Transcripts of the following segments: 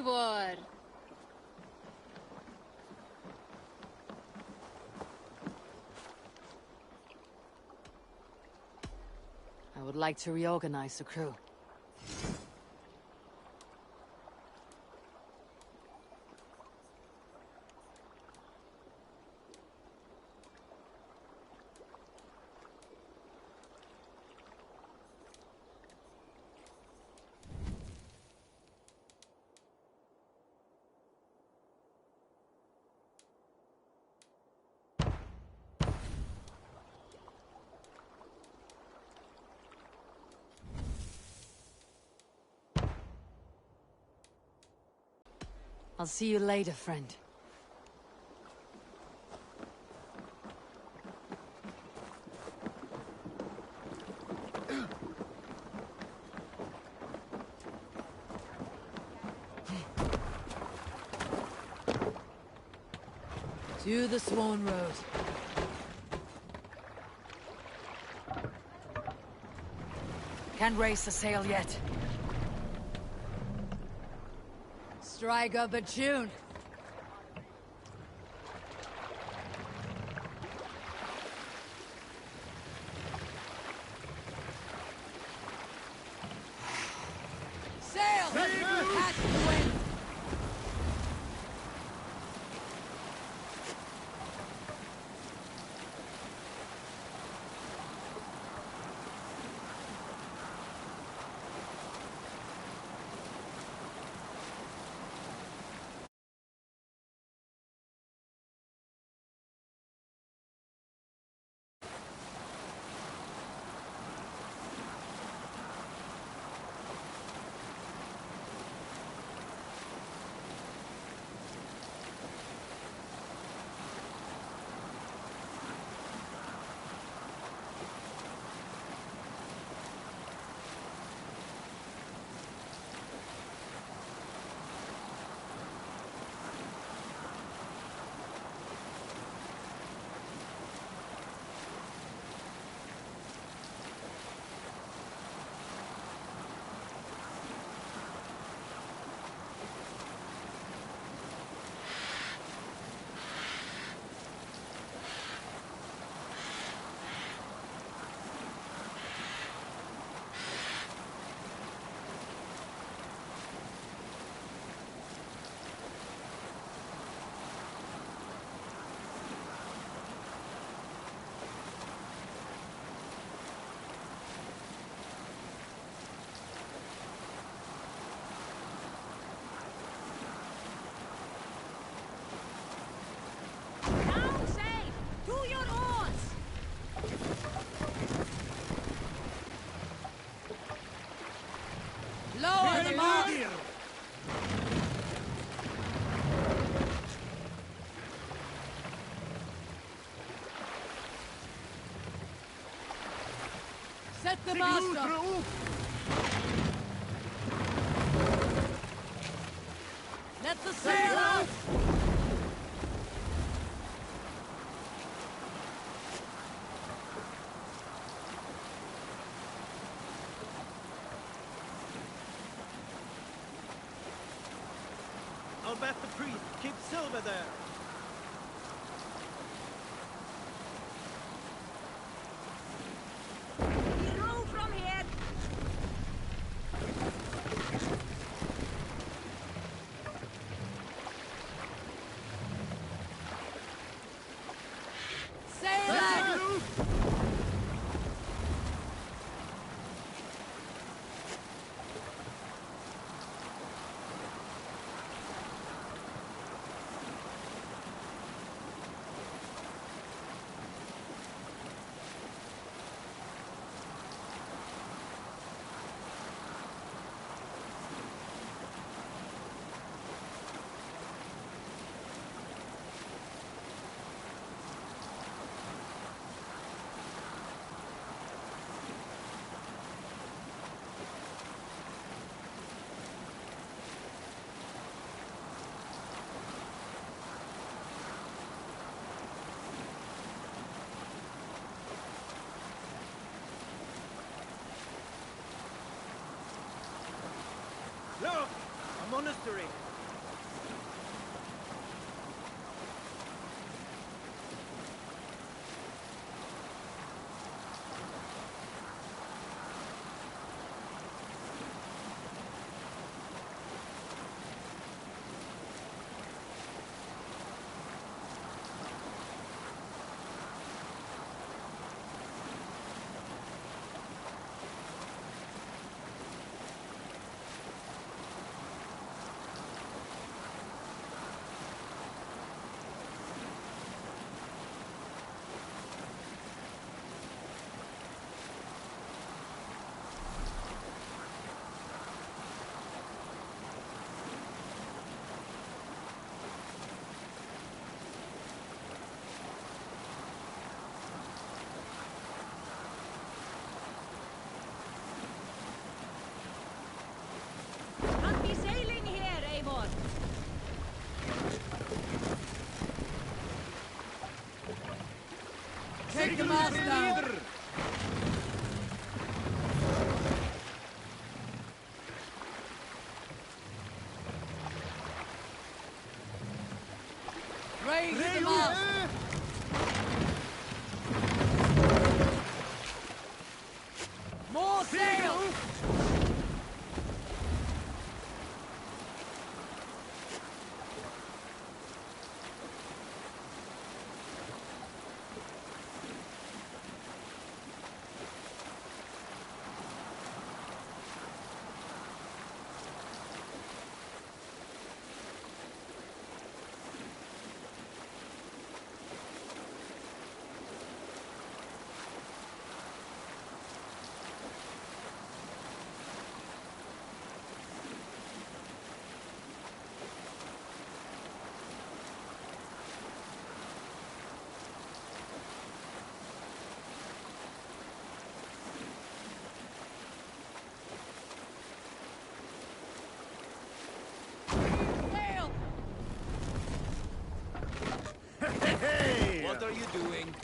would. I would like to reorganize the crew. I'll see you later, friend. To the Swan Road. Can't raise the sail yet. Strike up a tune. Sail! Catch the wind! Lower the mast! Set the mast up! Let the sail out! I'll bet the priest keeps silver there. We row from here. Sail out! Look! A monastery! Away with the mast! More sail! Sail! What are you doing?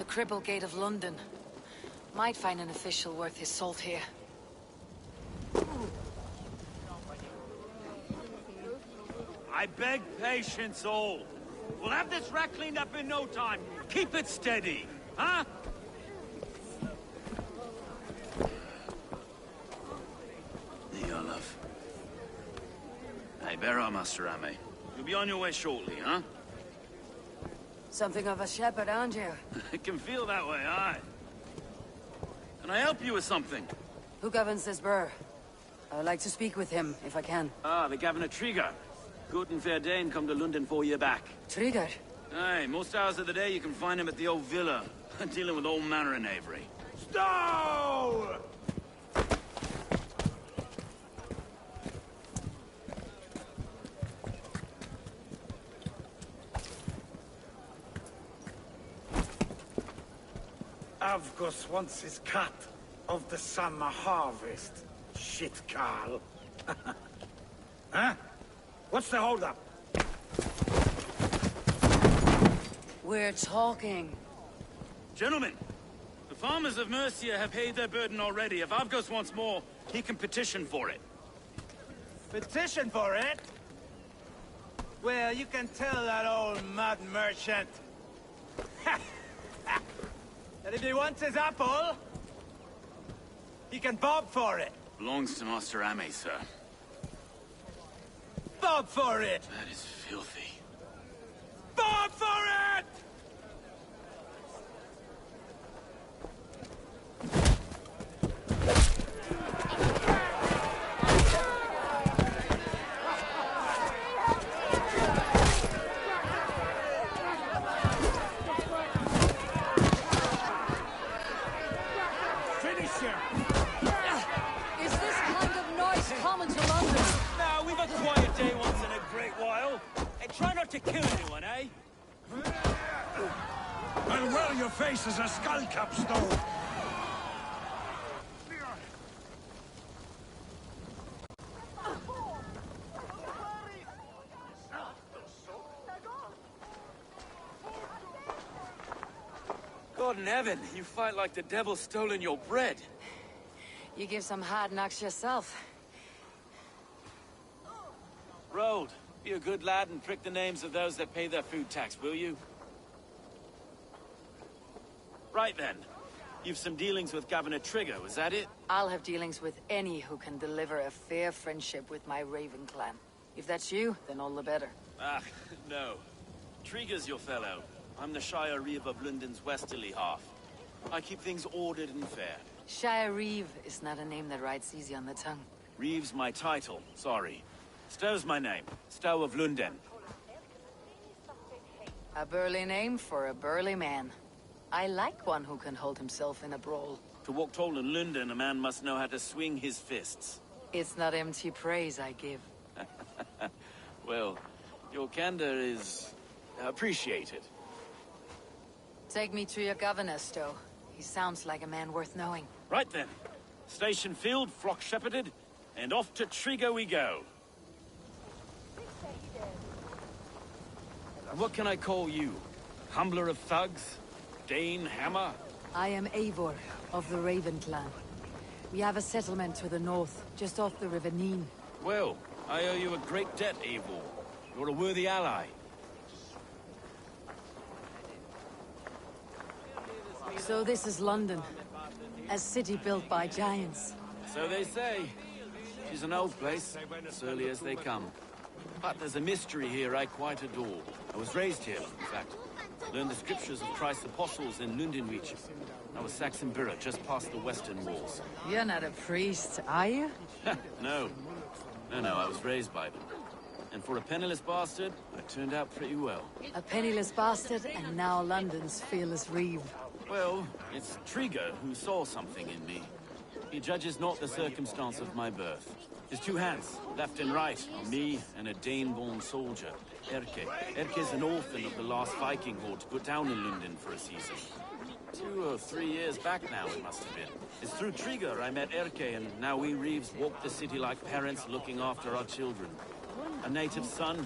Cribble Gate of London. Might find an official worth his salt here. I beg patience, all. We'll have this wreck cleaned up in no time. Keep it steady, huh? Here, love. Hey, bear up, Master Ame. You'll be on your way shortly, huh? Something of a shepherd, aren't you? It can feel that way, aye. Can I help you with something? Who governs this burr? I would like to speak with him, if I can. Ah, the Governor Trigger. Good and fair Dane come to London 4 year back. Trigger? Aye, most hours of the day you can find him at the old villa, dealing with all manner of knavery. Stow! Avgos wants his cut of the summer harvest. Shit, Carl. Huh? What's the holdup? We're talking. Gentlemen, the farmers of Mercia have paid their burden already. If Avgos wants more, he can petition for it. Petition for it? Well, you can tell that old mud merchant that if he wants his apple, he can bob for it. Belongs to Master Ame, sir. Bob for it! That is filthy. Bob for it! Finish him! Is this kind of noise common to London? Now, we've a quiet day once in a great while. And try not to kill anyone, eh? I'll wear your face as a skullcap stone! God in heaven, you fight like the devil's stolen your bread. You give some hard knocks yourself. Road, be a good lad and prick the names of those that pay their food tax, will you? Right then. You've some dealings with Governor Trigger, was that it? I'll have dealings with any who can deliver a fair friendship with my Raven clan. If that's you, then all the better. Ah, no. Trigger's your fellow. I'm the Shire Reeve of London's westerly half. I keep things ordered and fair. Shire Reeve is not a name that rides easy on the tongue. Reeve's my title, sorry. Stow's my name. Stow of London. A burly name for a burly man. I like one who can hold himself in a brawl. To walk tall in London, a man must know how to swing his fists. It's not empty praise I give. Well, your candor is appreciated. Take me to your governor, Stow. He sounds like a man worth knowing. Right then. Station filled, flock shepherded, and off to Trigger we go. And what can I call you? Humbler of thugs? Dane Hammer? I am Eivor, of the Raven clan. We have a settlement to the north, just off the River Neen. Well, I owe you a great debt, Eivor. You're a worthy ally. So this is London. A city built by giants. So they say. She's an old place, surly as they come. But there's a mystery here I quite adore. I was raised here, in fact. Learned the scriptures of Christ's apostles in Lundenreach. I was Saxon Borough, just past the western walls. You're not a priest, are you? No. No, I was raised by them. And for a penniless bastard, I turned out pretty well. A penniless bastard, and now London's fearless Reeve. Well, it's Trigger who saw something in me. He judges not the circumstance of my birth. His two hands, left and right, on me and a Dane-born soldier, Erke. Erke's an orphan of the last Viking horde put down in London for a season. 2 or 3 years back now, it must have been. It's through Trigger I met Erke, and now we Reeves walk the city like parents looking after our children. A native son,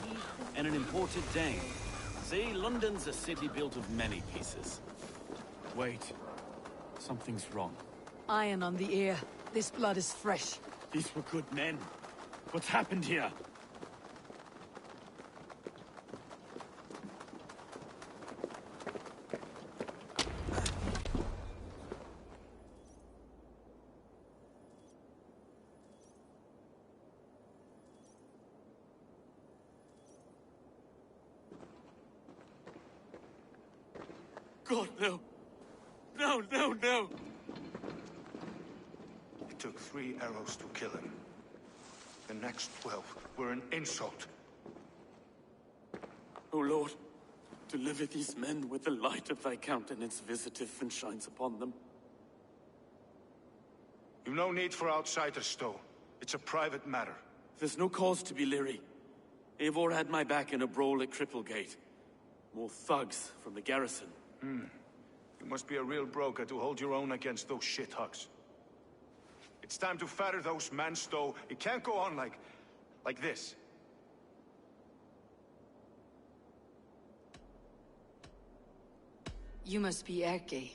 and an imported Dane. See, London's a city built of many pieces. Wait. Something's wrong. Iron on the ear. This blood is fresh. These were good men. What's happened here? God, no. No. It took 3 arrows to kill him. The next 12 were an insult. O Lord, deliver these men with the light of thy countenance visiteth and shines upon them. You've no need for outsiders, Stow. It's a private matter. There's no cause to be leery. Eivor had my back in a brawl at Cripplegate. More thugs from the garrison. You must be a real broker to hold your own against those shithugs. It's time to fetter those men, Stow. It can't go on like this. You must be Erke,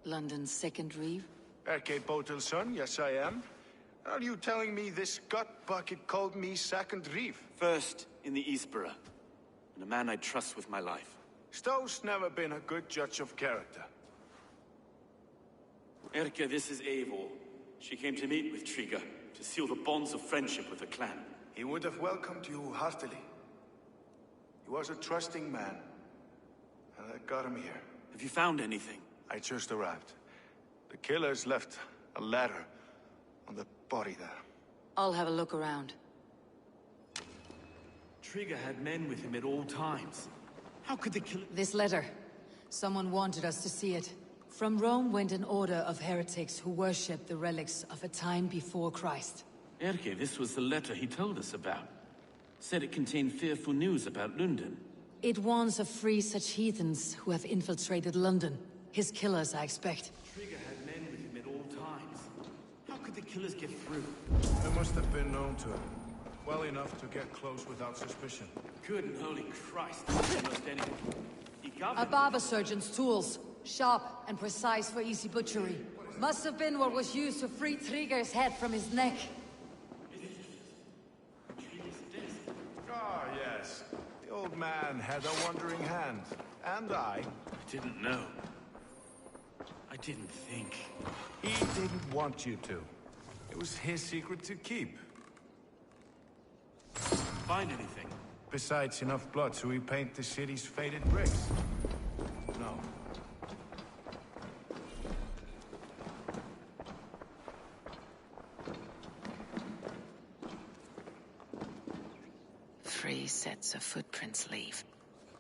London's second reeve. Erke Botel's son, yes I am. Are you telling me this gut bucket called me second reef? First in the Eastborough, and a man I trust with my life. Stowe's never been a good judge of character. Erke, this is Eivor. She came to meet with Triga, to seal the bonds of friendship with the clan. He would have welcomed you heartily. He was a trusting man, and I got him here. Have you found anything? I just arrived. The killers left a ladder on the body there. I'll have a look around. Triga had men with him at all times. How could the killer... This letter. Someone wanted us to see it. From Rome went an order of heretics who worshipped the relics of a time before Christ. Erke, this was the letter he told us about. Said it contained fearful news about London. It warns of free such heathens who have infiltrated London. His killers, I expect. Triga had men with him at all times. How could the killers get through? They must have been known to him. Well enough to get close without suspicion. Good and holy Christ, almost anyone. He A governed... barber surgeon's tools. Sharp and precise for easy butchery. Must have been what was used to free Triger's head from his neck. Ah, yes. The old man had a wandering hand. And I. I didn't know. I didn't think. He didn't want you to. It was his secret to keep. Find anything? Besides enough blood so we paint the city's faded bricks. No. Three sets of footprints leave.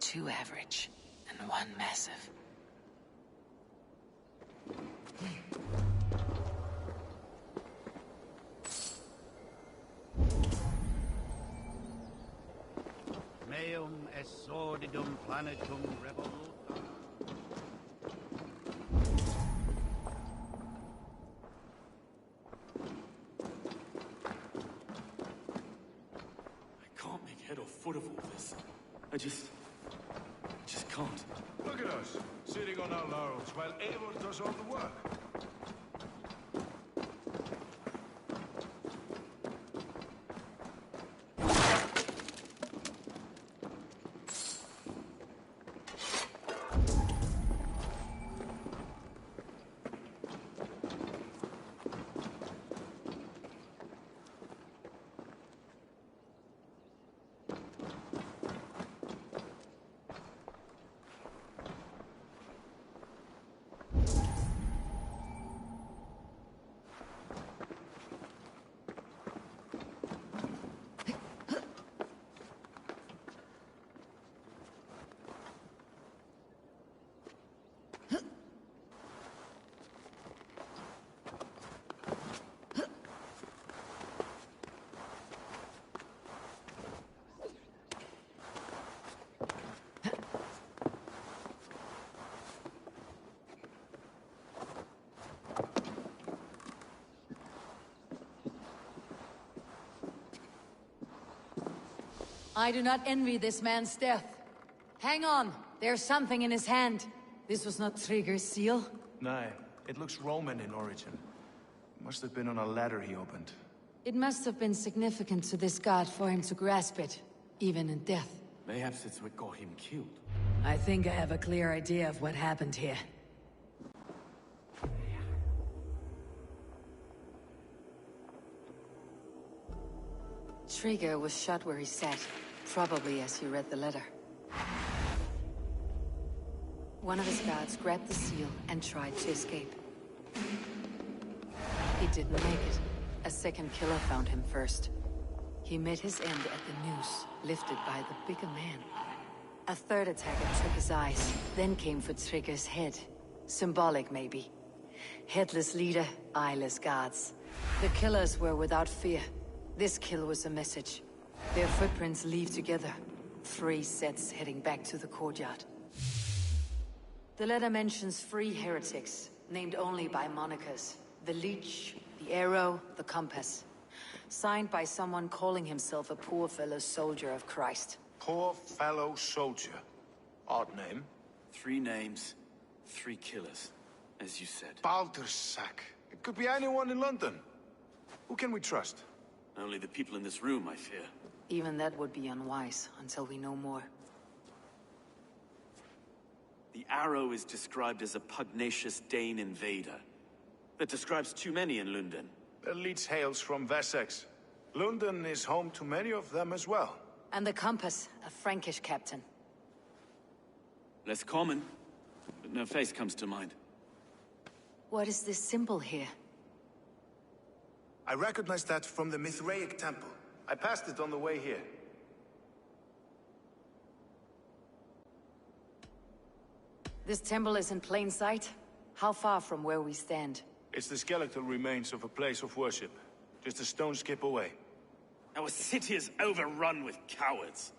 2 average, and 1 massive. Meum est sordidum planetum revoluta. I can't make head or foot of all this. I just can't. Look at us, sitting on our laurels while Eivor does all the work. I do not envy this man's death. Hang on, there's something in his hand. This was not Trigger's seal. Nay, it looks Roman in origin. Must have been on a ladder he opened. It must have been significant to this god for him to grasp it, even in death. Mayhaps it's what got him killed. I think I have a clear idea of what happened here. Trigger was shot where he sat, probably as he read the letter. One of his guards grabbed the seal and tried to escape. He didn't make it. A second killer found him first. He met his end at the noose, lifted by the bigger man. A third attacker took his eyes, then came for Trigger's head. Symbolic, maybe. Headless leader, eyeless guards. The killers were without fear. This kill was a message. Their footprints leave together. 3 sets heading back to the courtyard. The letter mentions 3 heretics, named only by monikers. The Leech, the Arrow, the Compass. Signed by someone calling himself a poor fellow soldier of Christ. Poor fellow soldier. Odd name. 3 names, 3 killers, as you said. Baldersack. It could be anyone in London. Who can we trust? Only the people in this room, I fear. Even that would be unwise until we know more. The Arrow is described as a pugnacious Dane invader. That describes too many in London. Their leads hails from Wessex. London is home to many of them as well. And the Compass, a Frankish captain. Less common, but no face comes to mind. What is this symbol here? I recognize that from the Mithraic temple. I passed it on the way here. This temple is in plain sight? How far from where we stand? It's the skeletal remains of a place of worship. Just a stone's skip away. Our city is overrun with cowards.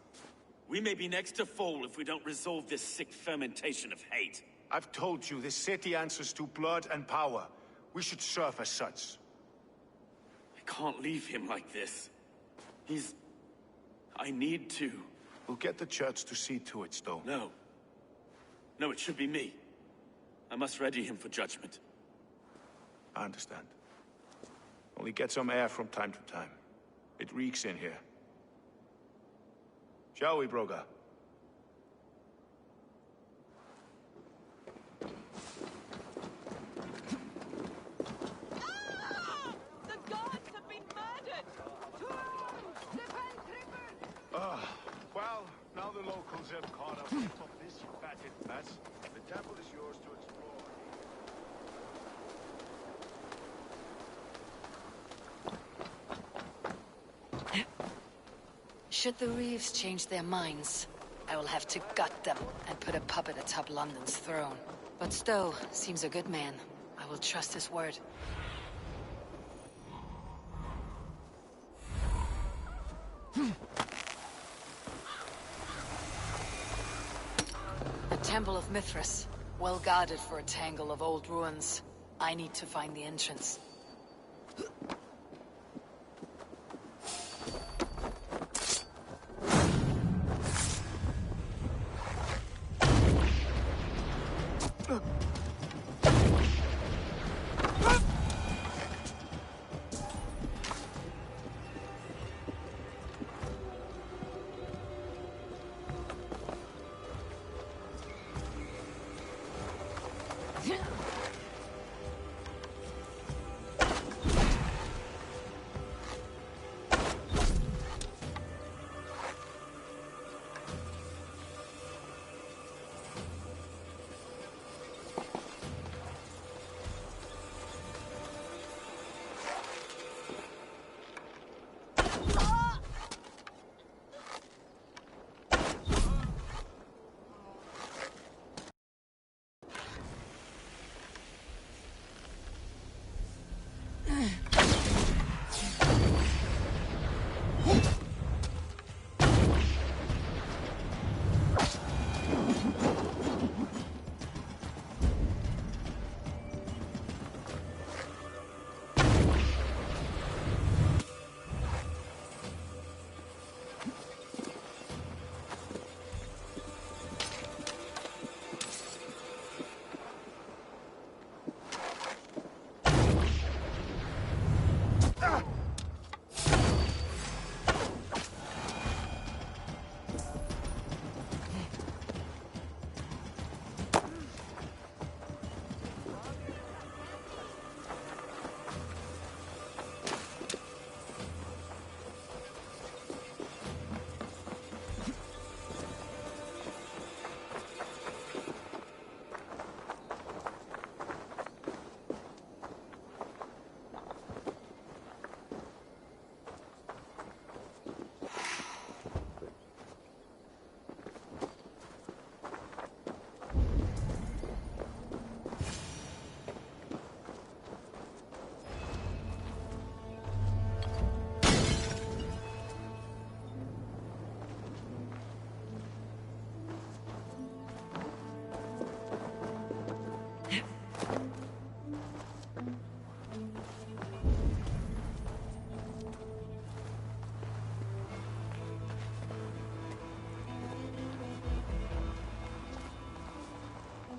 We may be next to fall if we don't resolve this sick fermentation of hate. I've told you, this city answers to blood and power. We should serve as such. I can't leave him like this. I need to. We'll get the church to see to it, Stowe. No. No, it should be me. I must ready him for judgment. I understand. Only get some air from time to time. It reeks in here. Shall we, Broga? The gods have been murdered! Well, now the locals have caught up with this fatted mess. The temple is yours to explore. Should the Reeves change their minds, I will have to gut them and put a puppet atop London's throne. But Stowe seems a good man. I will trust his word. The Temple of Mithras, well guarded for a tangle of old ruins. I need to find the entrance.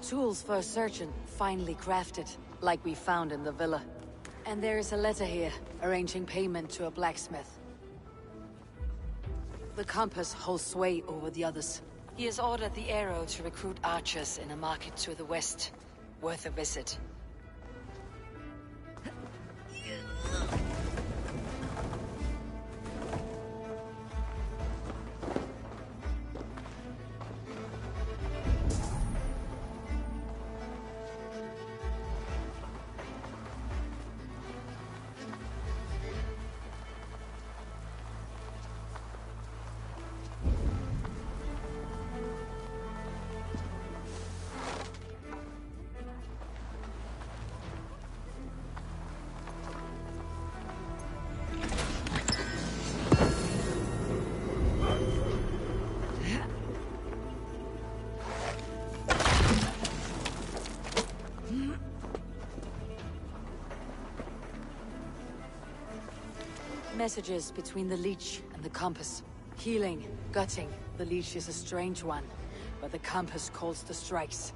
Tools for searching, finely crafted, like we found in the villa. And there is a letter here, arranging payment to a blacksmith. The compass holds sway over the others. He has ordered the arrow to recruit archers in a market to the west. Worth a visit. Messages between the leech and the compass. Healing, gutting. The leech is a strange one, but the compass calls the strikes.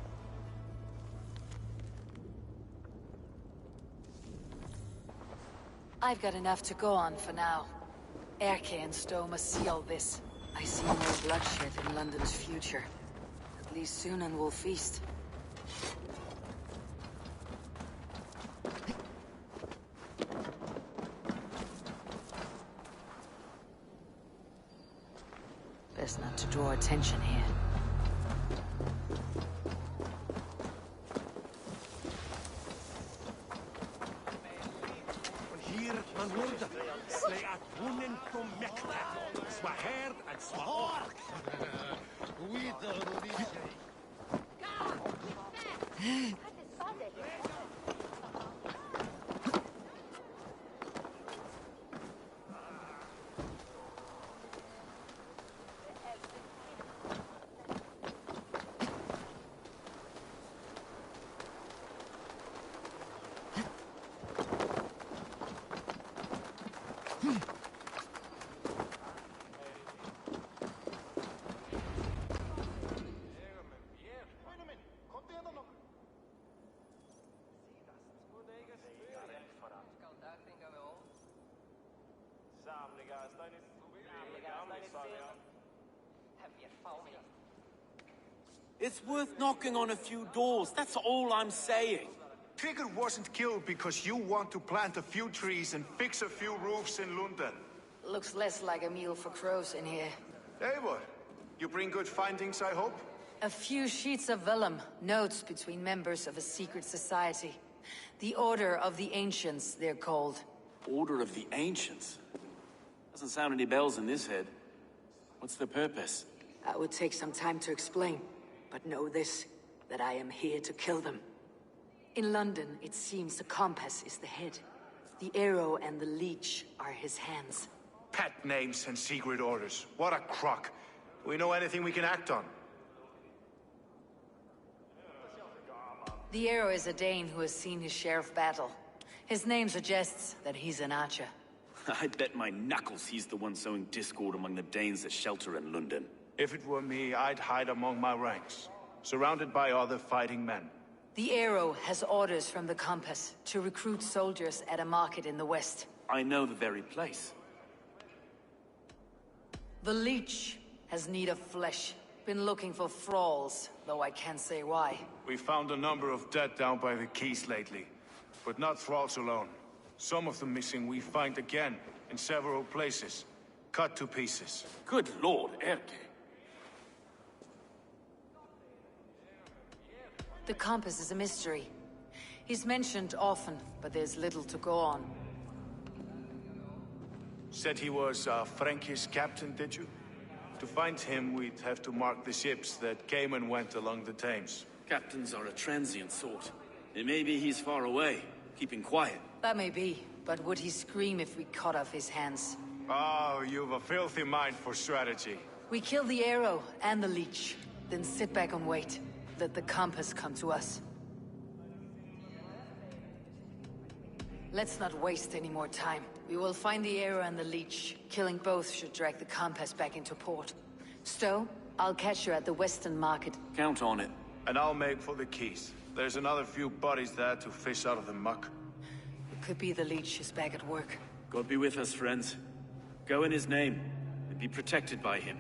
I've got enough to go on for now. Erke and Stowe must see all this. I see no bloodshed in London's future. At least soon and we'll feast. Best not to draw attention here. Hier, man hoorde. Slay at wonen from Mekka. Swaher and Swahor. It's worth knocking on a few doors, that's all I'm saying. Trigger wasn't killed because you want to plant a few trees and fix a few roofs in London. Looks less like a meal for crows in here. Hey, what? You bring good findings, I hope? A few sheets of vellum, notes between members of a secret society. The Order of the Ancients, they're called. Order of the Ancients? Doesn't sound any bells in this head. What's the purpose? That would take some time to explain. But know this, that I am here to kill them. In London, it seems the compass is the head. The arrow and the leech are his hands. Pet names and secret orders. What a crock. Do we know anything we can act on? The arrow is a Dane who has seen his share of battle. His name suggests that he's an archer. I bet my knuckles he's the one sowing discord among the Danes that shelter in London. If it were me, I'd hide among my ranks, surrounded by other fighting men. The arrow has orders from the compass to recruit soldiers at a market in the west. I know the very place. The leech has need of flesh. Been looking for thralls, though I can't say why. We found a number of dead down by the quays lately, but not thralls alone. Some of the missing we find again, in several places, cut to pieces. Good lord, Erke. The compass is a mystery. He's mentioned often, but there's little to go on. Said he was a Frankish captain, did you? To find him, we'd have to mark the ships that came and went along the Thames. Captains are a transient sort. It may be he's far away, keeping quiet. That may be, but would he scream if we cut off his hands? Oh, you've a filthy mind for strategy. We kill the arrow and the leech, then sit back and wait. Let the compass come to us. Let's not waste any more time. We will find the arrow and the leech. Killing both should drag the compass back into port. Stowe, I'll catch you at the Western Market. Count on it. and I'll make for the keys. There's another few bodies there to fish out of the muck. It could be the leech is back at work. God be with us, friends. Go in his name, and be protected by him.